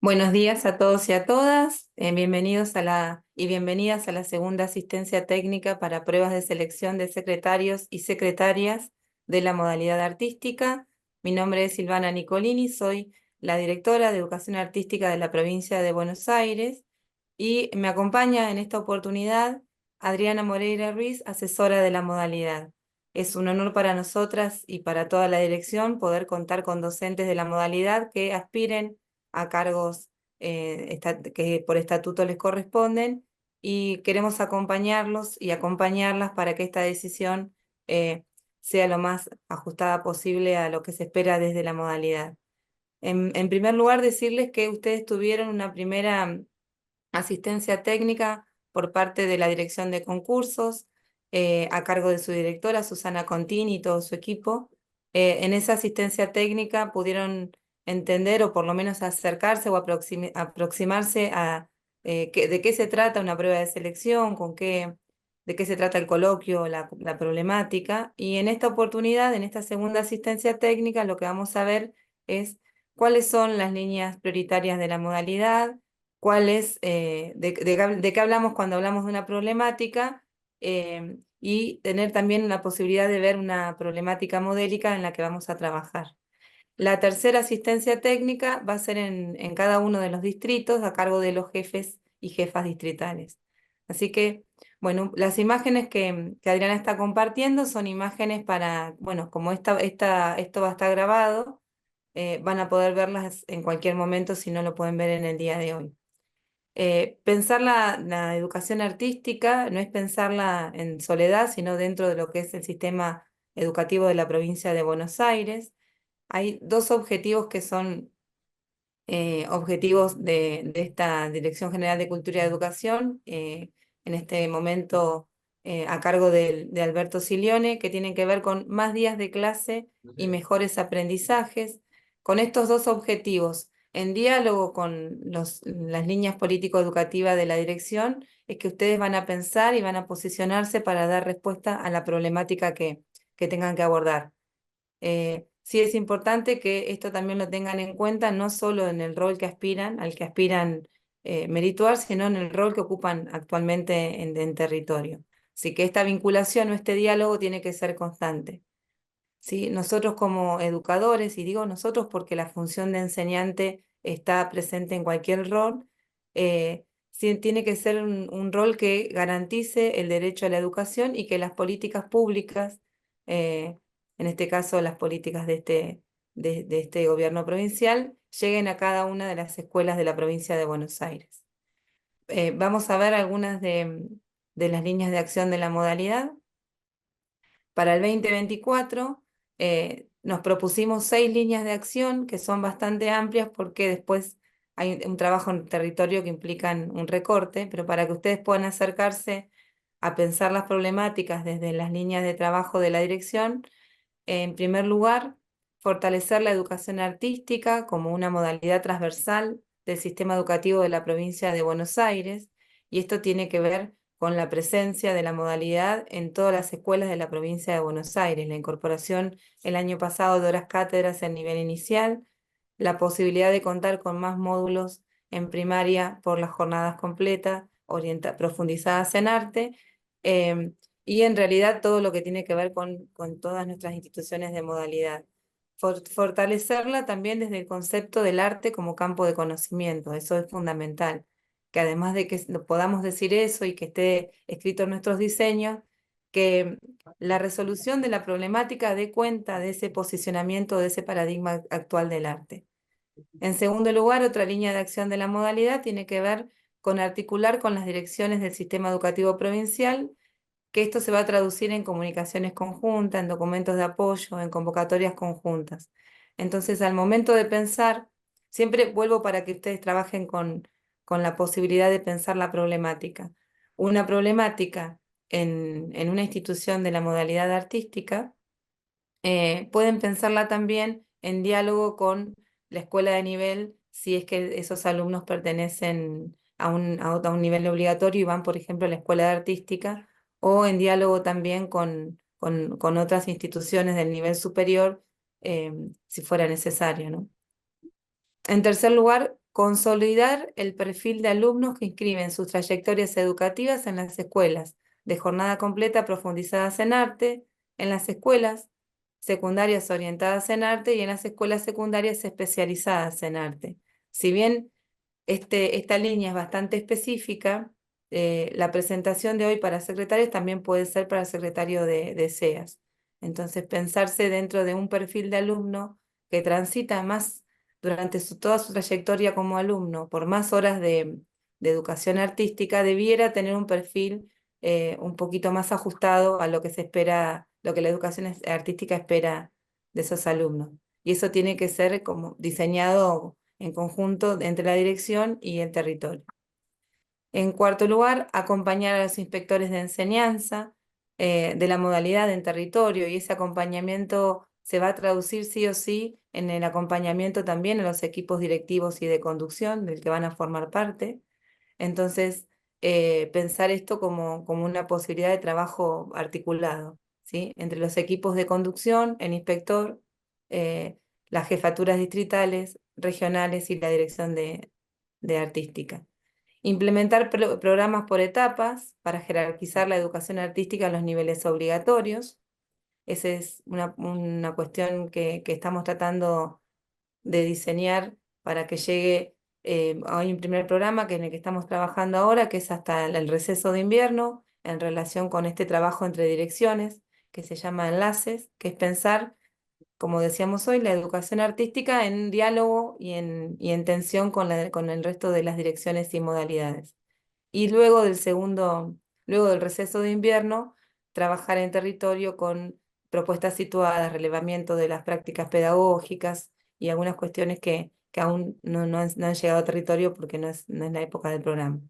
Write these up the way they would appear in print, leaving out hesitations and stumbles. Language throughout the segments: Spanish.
Buenos días a todos y a todas. Bienvenidos y bienvenidas a la segunda asistencia técnica para pruebas de selección de secretarios y secretarias de la modalidad artística. Mi nombre es Silvana Nicolini, soy la directora de Educación Artística de la provincia de Buenos Aires y me acompaña en esta oportunidad Adriana Moreira Ruiz, asesora de la modalidad. Es un honor para nosotras y para toda la dirección poder contar con docentes de la modalidad que aspiren a cargos que por estatuto les corresponden, y queremos acompañarlos y acompañarlas para que esta decisión eh, sea lo más ajustada posible a lo que se espera desde la modalidad. En primer lugar, decirles que ustedes tuvieron una primera asistencia técnica por parte de la Dirección de Concursos, a cargo de su directora, Susana Contini, y todo su equipo. En esa asistencia técnica pudieron entender o por lo menos acercarse o aproximarse a de qué se trata una prueba de selección, de qué se trata el coloquio, la problemática. Y en esta oportunidad, en esta segunda asistencia técnica, lo que vamos a ver es cuáles son las líneas prioritarias de la modalidad, de qué hablamos cuando hablamos de una problemática, y tener también la posibilidad de ver una problemática modélica en la que vamos a trabajar. La tercera asistencia técnica va a ser en cada uno de los distritos a cargo de los jefes y jefas distritales. Así que, bueno, las imágenes que Adriana está compartiendo son imágenes para, bueno, como esto va a estar grabado, van a poder verlas en cualquier momento si no lo pueden ver en el día de hoy. Pensar la educación artística no es pensarla en soledad, sino dentro de lo que es el sistema educativo de la provincia de Buenos Aires. Hay dos objetivos que son objetivos de esta Dirección General de Cultura y Educación, en este momento a cargo de Alberto Silione, que tienen que ver con más días de clase y mejores aprendizajes. Con estos dos objetivos, en diálogo con las líneas político-educativas de la dirección, es que ustedes van a pensar y van a posicionarse para dar respuesta a la problemática que tengan que abordar. Sí es importante que esto también lo tengan en cuenta, no solo en el rol que aspiran, al que aspiran merituar, sino en el rol que ocupan actualmente en territorio. Así que esta vinculación o este diálogo tiene que ser constante. ¿Sí? Nosotros como educadores, y digo nosotros porque la función de enseñante está presente en cualquier rol, sí tiene que ser un rol que garantice el derecho a la educación y que las políticas públicas, eh, en este caso las políticas de este gobierno provincial, lleguen a cada una de las escuelas de la provincia de Buenos Aires. Vamos a ver algunas de las líneas de acción de la modalidad. Para el 2024 nos propusimos 6 líneas de acción que son bastante amplias porque después hay un trabajo en el territorio que implican un recorte, pero para que ustedes puedan acercarse a pensar las problemáticas desde las líneas de trabajo de la dirección, en primer lugar, fortalecer la educación artística como una modalidad transversal del sistema educativo de la provincia de Buenos Aires, y esto tiene que ver con la presencia de la modalidad en todas las escuelas de la provincia de Buenos Aires, la incorporación el año pasado de horas cátedras en nivel inicial, la posibilidad de contar con más módulos en primaria por las jornadas completas, profundizadas en arte, em, y en realidad todo lo que tiene que ver con todas nuestras instituciones de modalidad. Fortalecerla también desde el concepto del arte como campo de conocimiento, eso es fundamental, que además de que podamos decir eso y que esté escrito en nuestros diseños, que la resolución de la problemática dé cuenta de ese posicionamiento, de ese paradigma actual del arte. En segundo lugar, otra línea de acción de la modalidad tiene que ver con articular con las direcciones del sistema educativo provincial, que esto se va a traducir en comunicaciones conjuntas, en documentos de apoyo, en convocatorias conjuntas. Entonces, al momento de pensar, siempre vuelvo para que ustedes trabajen con la posibilidad de pensar la problemática. Una problemática en una institución de la modalidad artística, pueden pensarla también en diálogo con la escuela de nivel, si es que esos alumnos pertenecen a un nivel obligatorio y van, por ejemplo, a la escuela de artística, o en diálogo también con otras instituciones del nivel superior, si fuera necesario, ¿no? En tercer lugar, consolidar el perfil de alumnos que inscriben sus trayectorias educativas en las escuelas de jornada completa profundizadas en arte, en las escuelas secundarias orientadas en arte y en las escuelas secundarias especializadas en arte. Si bien esta línea es bastante específica, la presentación de hoy para secretarios también puede ser para secretario de SEAS. Entonces, pensarse dentro de un perfil de alumno que transita más durante toda su trayectoria como alumno, por más horas de educación artística, debiera tener un perfil un poquito más ajustado a lo que se espera, lo que la educación artística espera de esos alumnos. Y eso tiene que ser como diseñado en conjunto entre la dirección y el territorio. En cuarto lugar, acompañar a los inspectores de enseñanza de la modalidad en territorio, y ese acompañamiento se va a traducir sí o sí en el acompañamiento también a los equipos directivos y de conducción del que van a formar parte. Entonces, pensar esto como una posibilidad de trabajo articulado, ¿sí? Entre los equipos de conducción, el inspector, eh, las jefaturas distritales, regionales y la dirección de artística. Implementar programas por etapas para jerarquizar la educación artística en los niveles obligatorios. Esa es una cuestión que estamos tratando de diseñar para que llegue. Hay un primer programa en el que estamos trabajando ahora, que es hasta el receso de invierno, en relación con este trabajo entre direcciones, que se llama Enlaces, que es pensar, como decíamos hoy, la educación artística en diálogo y en tensión con el resto de las direcciones y modalidades. Y luego del receso de invierno, trabajar en territorio con propuestas situadas, relevamiento de las prácticas pedagógicas y algunas cuestiones que aún no han llegado a territorio porque no es la época del programa.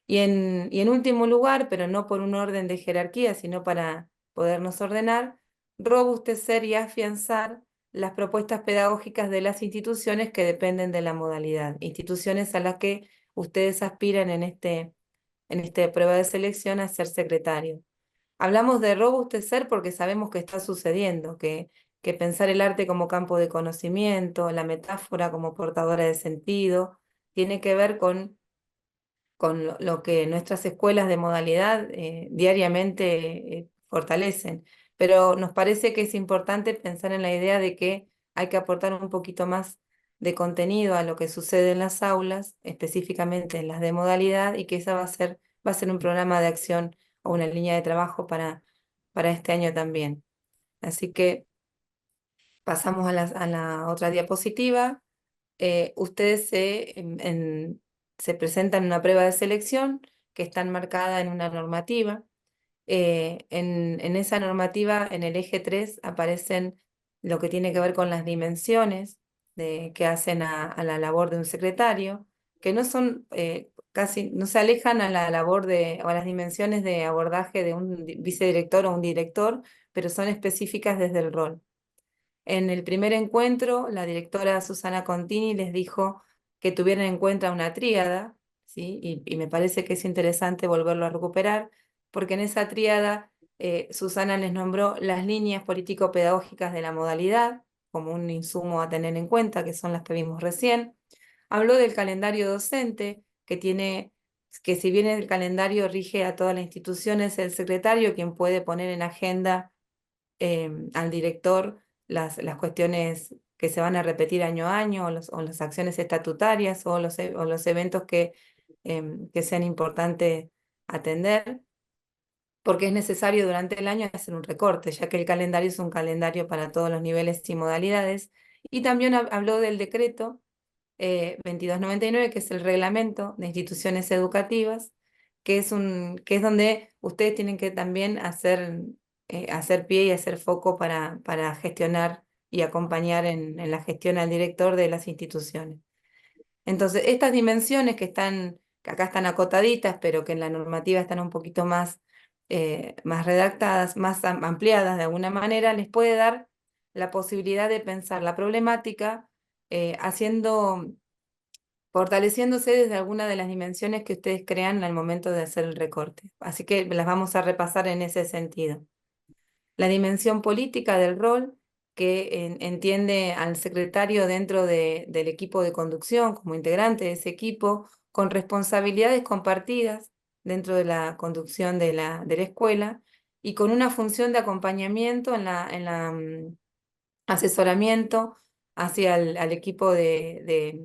Y en último lugar, pero no por un orden de jerarquía, sino para podernos ordenar, robustecer y afianzar las propuestas pedagógicas de las instituciones que dependen de la modalidad, instituciones a las que ustedes aspiran en esta prueba de selección a ser secretario. Hablamos de robustecer porque sabemos que está sucediendo, que pensar el arte como campo de conocimiento, la metáfora como portadora de sentido, tiene que ver con lo que nuestras escuelas de modalidad diariamente fortalecen. Pero nos parece que es importante pensar en la idea de que hay que aportar un poquito más de contenido a lo que sucede en las aulas, específicamente en las de modalidad, y que esa va a ser un programa de acción o una línea de trabajo para este año también. Así que pasamos a la otra diapositiva. Ustedes se presentan en una prueba de selección que está enmarcada en una normativa. En esa normativa, en el eje 3, aparecen lo que tiene que ver con las dimensiones que hacen a la labor de un secretario, que no son casi, no se alejan a la labor o a las dimensiones de abordaje de un vicedirector o un director, pero son específicas desde el rol. En el primer encuentro, la directora Susana Contini les dijo que tuvieran en cuenta una tríada, ¿sí? Y me parece que es interesante volverlo a recuperar, porque en esa tríada Susana les nombró las líneas político-pedagógicas de la modalidad como un insumo a tener en cuenta, que son las que vimos recién. Habló del calendario docente, que si bien el calendario rige a toda la institución, es el secretario quien puede poner en agenda al director las cuestiones que se van a repetir año a año, o las acciones estatutarias, o los eventos que sean importantes atender, porque es necesario durante el año hacer un recorte, ya que el calendario es un calendario para todos los niveles y modalidades. Y también habló del decreto 2299, que es el reglamento de instituciones educativas, que es donde ustedes tienen que también hacer pie y hacer foco para gestionar y acompañar en la gestión al director de las instituciones. Entonces, estas dimensiones que acá están acotaditas, pero que en la normativa están un poquito más redactadas, más ampliadas de alguna manera, les puede dar la posibilidad de pensar la problemática fortaleciéndose desde alguna de las dimensiones que ustedes crean al momento de hacer el recorte. Así que las vamos a repasar en ese sentido. La dimensión política del rol, que entiende al secretario dentro del equipo de conducción como integrante de ese equipo, con responsabilidades compartidas dentro de la conducción de la escuela y con una función de acompañamiento en la asesoramiento hacia al equipo de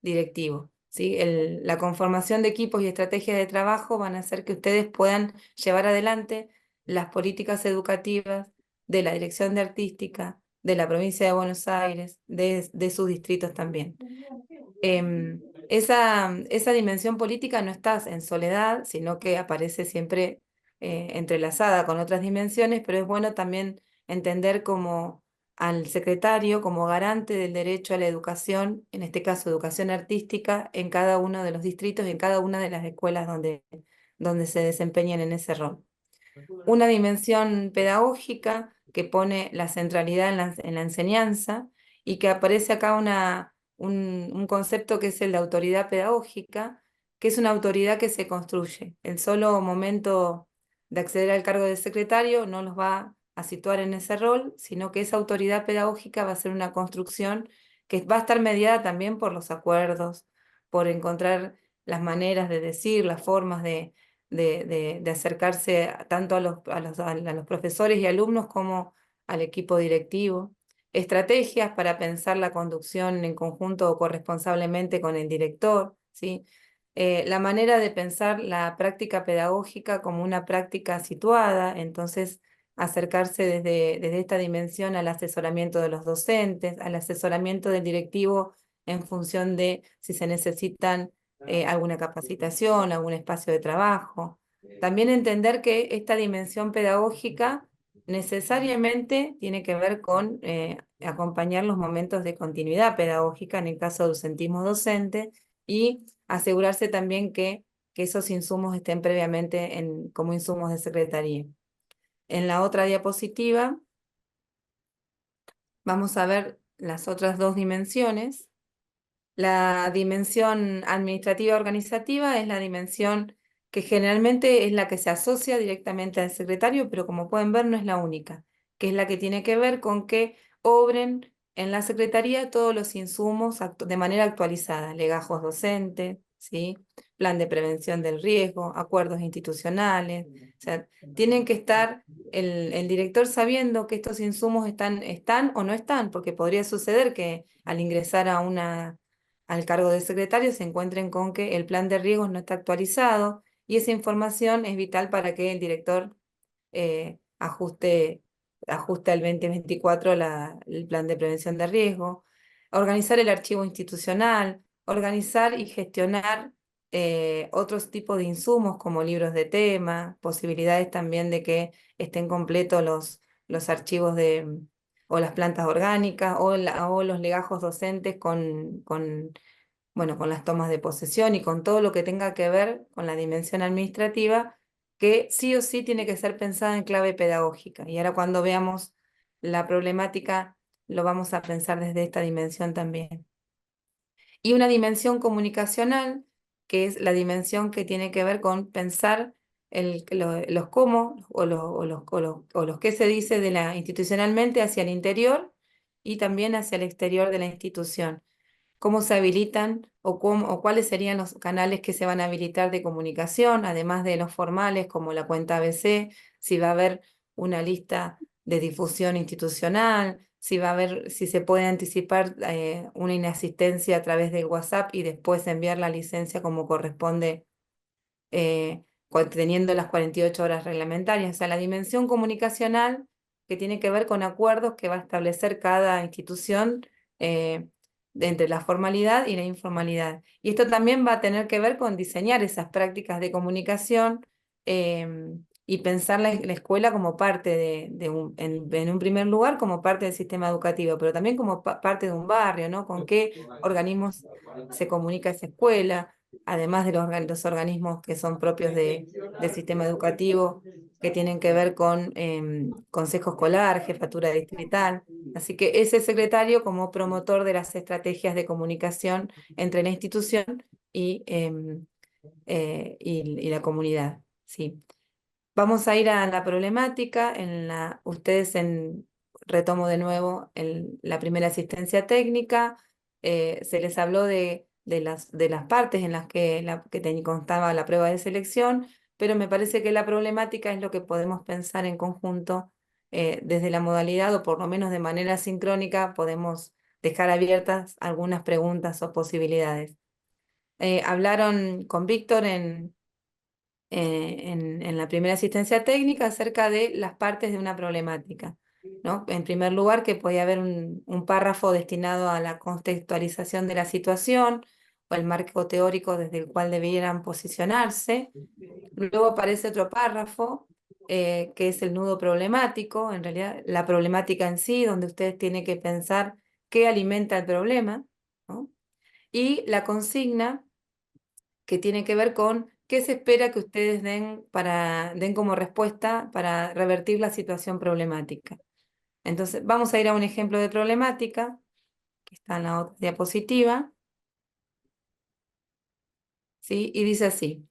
directivo. ¿Sí? La conformación de equipos y estrategias de trabajo van a hacer que ustedes puedan llevar adelante las políticas educativas de la Dirección de Artística, de la provincia de Buenos Aires, de sus distritos también. Esa dimensión política no está en soledad, sino que aparece siempre entrelazada con otras dimensiones, pero es bueno también entender como al secretario como garante del derecho a la educación, en este caso educación artística, en cada uno de los distritos y en cada una de las escuelas donde se desempeñen en ese rol. Una dimensión pedagógica que pone la centralidad en la enseñanza y que aparece acá un concepto que es el de autoridad pedagógica, que es una autoridad que se construye. El solo momento de acceder al cargo de secretario no los va a situar en ese rol, sino que esa autoridad pedagógica va a ser una construcción que va a estar mediada también por los acuerdos, por encontrar las maneras de decir, las formas de acercarse tanto a los profesores y alumnos como al equipo directivo. Estrategias para pensar la conducción en conjunto o corresponsablemente con el director, ¿sí? La manera de pensar la práctica pedagógica como una práctica situada, entonces acercarse desde esta dimensión al asesoramiento de los docentes, al asesoramiento del directivo en función de si se necesitan alguna capacitación, algún espacio de trabajo. También entender que esta dimensión pedagógica necesariamente tiene que ver con acompañar los momentos de continuidad pedagógica en el caso de ausentismo docente y asegurarse también que esos insumos estén previamente como insumos de secretaría. En la otra diapositiva vamos a ver las otras dos dimensiones. La dimensión administrativa organizativa es la dimensión que generalmente es la que se asocia directamente al secretario, pero como pueden ver no es la única, que es la que tiene que ver con que obren en la secretaría todos los insumos de manera actualizada, legajos docentes, ¿sí? Plan de prevención del riesgo, acuerdos institucionales, o sea, tienen que estar el director sabiendo que estos insumos están o no están, porque podría suceder que al ingresar al cargo de secretario se encuentren con que el plan de riesgos no está actualizado y esa información es vital para que el director ajuste al 2024 el plan de prevención de riesgo, organizar el archivo institucional, organizar y gestionar otros tipos de insumos como libros de tema, posibilidades también de que estén completos los archivos o las plantas orgánicas o los legajos docentes con las tomas de posesión y con todo lo que tenga que ver con la dimensión administrativa, que sí o sí tiene que ser pensada en clave pedagógica. Y ahora cuando veamos la problemática, lo vamos a pensar desde esta dimensión también. Y una dimensión comunicacional, que es la dimensión que tiene que ver con pensar los cómo o los qué se dice institucionalmente hacia el interior y también hacia el exterior de la institución. Cómo se habilitan o cuáles serían los canales que se van a habilitar de comunicación, además de los formales como la cuenta ABC, si va a haber una lista de difusión institucional, si se puede anticipar una inasistencia a través de WhatsApp y después enviar la licencia como corresponde, teniendo las 48 horas reglamentarias. O sea, la dimensión comunicacional que tiene que ver con acuerdos que va a establecer cada institución entre la formalidad y la informalidad. Y esto también va a tener que ver con diseñar esas prácticas de comunicación y pensar la escuela como parte en un primer lugar, como parte del sistema educativo, pero también como parte de un barrio, ¿no? Con qué organismos se comunica esa escuela, además de los organismos que son propios del sistema educativo, que tienen que ver con consejo escolar, jefatura distrital. Así que ese secretario como promotor de las estrategias de comunicación entre la institución y la comunidad. Sí. Vamos a ir a la problemática. Ustedes retomo de nuevo la primera asistencia técnica. Se les habló de las partes en las que constaba la prueba de selección, pero me parece que la problemática es lo que podemos pensar en conjunto desde la modalidad, o por lo menos de manera sincrónica, podemos dejar abiertas algunas preguntas o posibilidades. Hablaron con Víctor en la primera asistencia técnica acerca de las partes de una problemática, ¿no? En primer lugar, que podía haber un párrafo destinado a la contextualización de la situación o el marco teórico desde el cual debieran posicionarse. Luego aparece otro párrafo que es el nudo problemático, en realidad la problemática en sí, donde ustedes tienen que pensar qué alimenta el problema, ¿no? Y la consigna, que tiene que ver con qué se espera que ustedes den como respuesta para revertir la situación problemática. Entonces, vamos a ir a un ejemplo de problemática, que está en la otra diapositiva, ¿sí? Y dice así: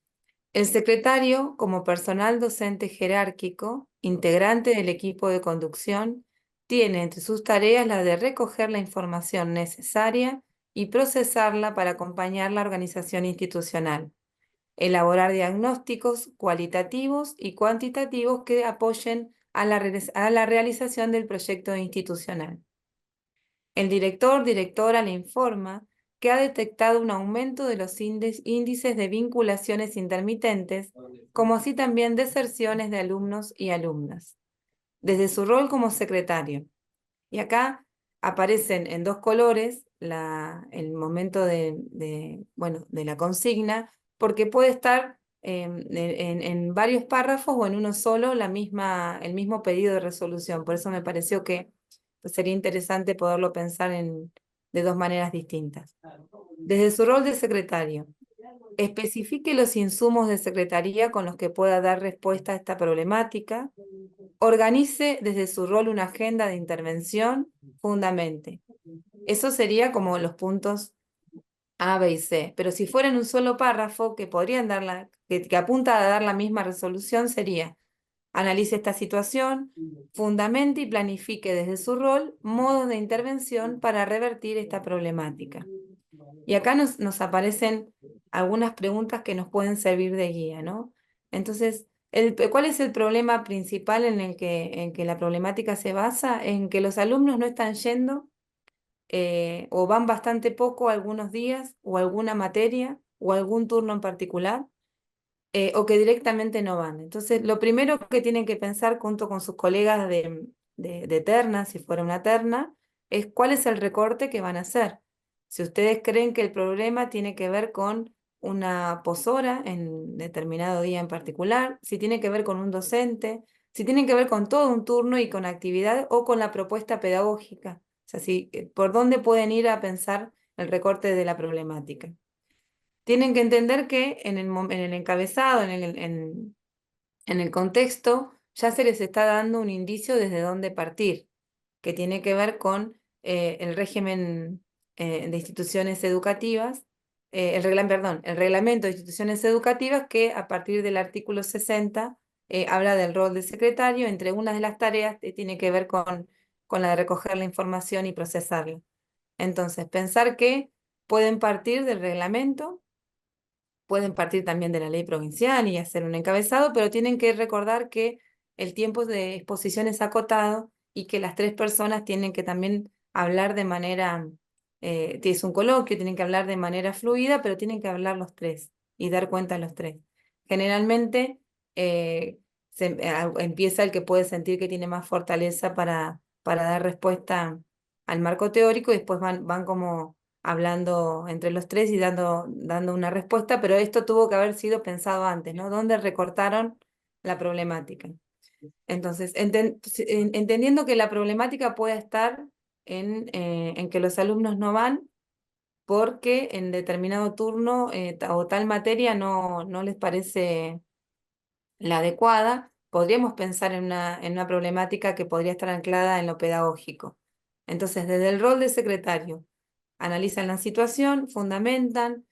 el secretario, como personal docente jerárquico, integrante del equipo de conducción, tiene entre sus tareas la de recoger la información necesaria y procesarla para acompañar la organización institucional, elaborar diagnósticos cualitativos y cuantitativos que apoyen a la realización del proyecto institucional. El directora le informa que ha detectado un aumento de los índices de vinculaciones intermitentes, como así también deserciones de alumnos y alumnas. Desde su rol como secretario, y acá aparecen en dos colores el momento bueno, de la consigna, porque puede estar en varios párrafos o en uno solo el mismo pedido de resolución. Por eso me pareció que sería interesante poderlo pensar de dos maneras distintas. Desde su rol de secretario, especifique los insumos de secretaría con los que pueda dar respuesta a esta problemática. Organice desde su rol una agenda de intervención, fundamente. Eso sería como los puntos A, B y C. Pero si fuera en un solo párrafo que podrían que apunta a dar la misma resolución, sería: analice esta situación, fundamente y planifique desde su rol modos de intervención para revertir esta problemática. Y acá nos aparecen algunas preguntas que nos pueden servir de guía, ¿no? Entonces, ¿cuál es el problema principal en que la problemática se basa? En que los alumnos no están yendo o van bastante poco algunos días o alguna materia o algún turno en particular, o que directamente no van. Entonces, lo primero que tienen que pensar junto con sus colegas de terna, si fuera una terna, es cuál es el recorte que van a hacer. Si ustedes creen que el problema tiene que ver con una poshora en determinado día en particular, si tiene que ver con un docente, si tiene que ver con todo un turno y con actividades o con la propuesta pedagógica. O sea, por dónde pueden ir a pensar el recorte de la problemática. Tienen que entender que en el encabezado, en el contexto, ya se les está dando un indicio desde dónde partir, que tiene que ver con el régimen de instituciones educativas, el reglamento de instituciones educativas, que a partir del artículo 60 habla del rol del secretario. Entre unas de las tareas tiene que ver con la de recoger la información y procesarla. Entonces, pensar que pueden partir del reglamento, pueden partir también de la ley provincial y hacer un encabezado, pero tienen que recordar que el tiempo de exposición es acotado y que las tres personas tienen que también hablar de manera, es un coloquio, tienen que hablar de manera fluida, pero tienen que hablar los tres y dar cuenta a los tres. Generalmente empieza el que puede sentir que tiene más fortaleza para dar respuesta al marco teórico, y después van como hablando entre los tres y dando una respuesta, pero esto tuvo que haber sido pensado antes, ¿no? ¿Dónde recortaron la problemática? Entonces, entendiendo que la problemática puede estar en que los alumnos no van porque en determinado turno o tal materia no les parece la adecuada, podríamos pensar en una problemática que podría estar anclada en lo pedagógico. Entonces, desde el rol de secretario, analizan la situación, fundamentan,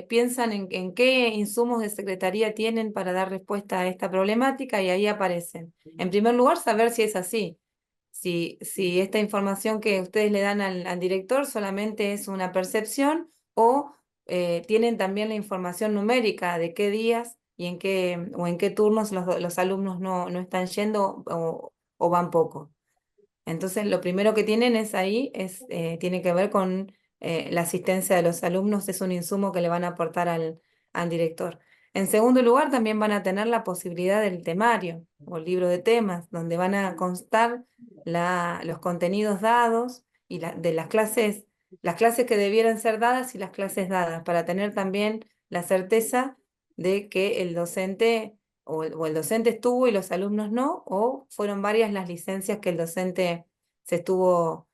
piensan en qué insumos de secretaría tienen para dar respuesta a esta problemática, y ahí aparecen. En primer lugar, saber si es así. si esta información que ustedes le dan al director solamente es una percepción o tienen también la información numérica de qué días y o en qué turnos los alumnos no están yendo o van poco. Entonces, lo primero que tienen tiene que ver con la asistencia de los alumnos, es un insumo que le van a aportar al director. En segundo lugar, también van a tener la posibilidad del temario o libro de temas, donde van a constar los contenidos dados y de las clases que debieran ser dadas y las clases dadas, para tener también la certeza de que el docente o el docente estuvo y los alumnos no, o fueron varias las licencias que el docente estuvo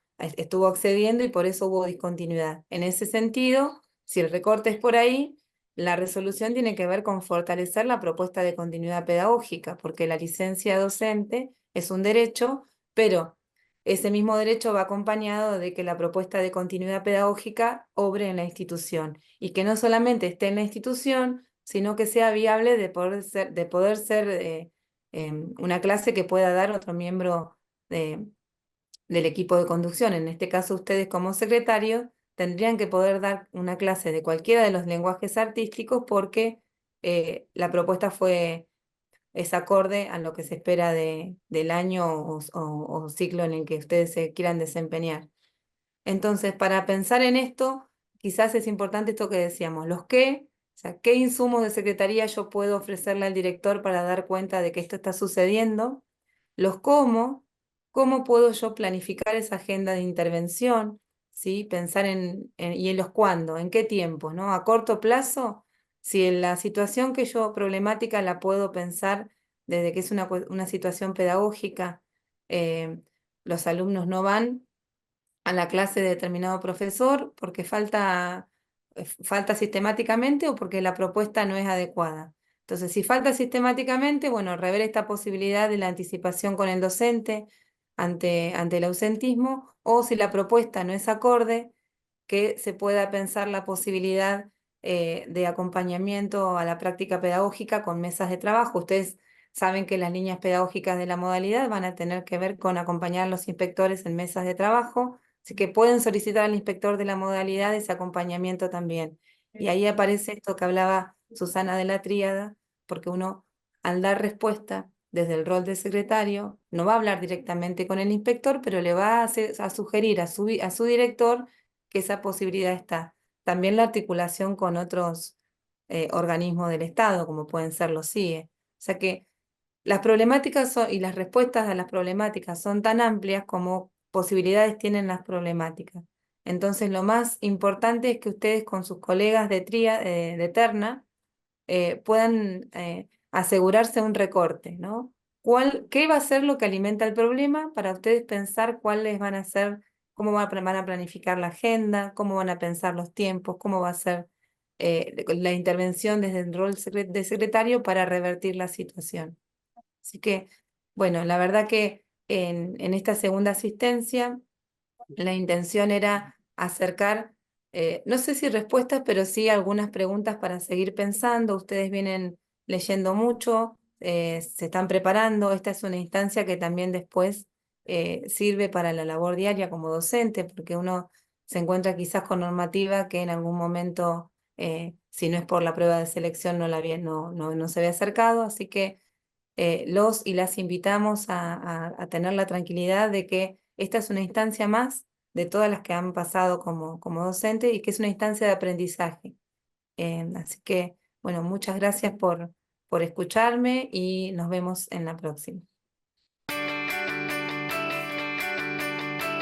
accediendo y por eso hubo discontinuidad. En ese sentido, si el recorte es por ahí, la resolución tiene que ver con fortalecer la propuesta de continuidad pedagógica, porque la licencia docente es un derecho, pero ese mismo derecho va acompañado de que la propuesta de continuidad pedagógica obre en la institución y que no solamente esté en la institución, sino que sea viable de poder ser una clase que pueda dar otro miembro del equipo de conducción. En este caso, ustedes como secretarios tendrían que poder dar una clase de cualquiera de los lenguajes artísticos porque la propuesta es acorde a lo que se espera del año o ciclo en el que ustedes se quieran desempeñar. Entonces, para pensar en esto, quizás es importante esto que decíamos, o sea, qué insumos de secretaría yo puedo ofrecerle al director para dar cuenta de que esto está sucediendo, los cómo puedo yo planificar esa agenda de intervención, ¿sí? Pensar y en los cuándo, en qué tiempo, ¿no? A corto plazo, si en la situación que yo problemática la puedo pensar desde que es una situación pedagógica, eh, los alumnos no van a la clase de determinado profesor porque falta sistemáticamente o porque la propuesta no es adecuada. Entonces, si falta sistemáticamente, bueno, rever esta posibilidad de la anticipación con el docente ante el ausentismo, o si la propuesta no es acorde, que se pueda pensar la posibilidad de acompañamiento a la práctica pedagógica con mesas de trabajo. Ustedes saben que las líneas pedagógicas de la modalidad van a tener que ver con acompañar a los inspectores en mesas de trabajo, así que pueden solicitar al inspector de la modalidad ese acompañamiento también. Y ahí aparece esto que hablaba Susana de la tríada, porque uno, al dar respuesta desde el rol de secretario, no va a hablar directamente con el inspector, pero le va a sugerir a su director que esa posibilidad está. También la articulación con otros organismos del Estado, como pueden ser los CIE. O sea que las problemáticas y las respuestas a las problemáticas son tan amplias como posibilidades tienen las problemáticas. Entonces, lo más importante es que ustedes con sus colegas de terna puedan asegurarse un recorte, ¿no? ¿Qué va a ser lo que alimenta el problema para ustedes pensar cuáles van a ser, cómo van a planificar la agenda, cómo van a pensar los tiempos, cómo va a ser la intervención desde el rol de secretario para revertir la situación? Así que, bueno, la verdad que en esta segunda asistencia la intención era acercar, no sé si respuestas, pero sí algunas preguntas para seguir pensando. Ustedes vienen leyendo mucho, se están preparando. Esta es una instancia que también después sirve para la labor diaria como docente, porque uno se encuentra quizás con normativa que en algún momento, si no es por la prueba de selección, no se había acercado. Así que los y las invitamos a tener la tranquilidad de que esta es una instancia más de todas las que han pasado como docente y que es una instancia de aprendizaje. Así que, bueno, muchas gracias por escucharme y nos vemos en la próxima.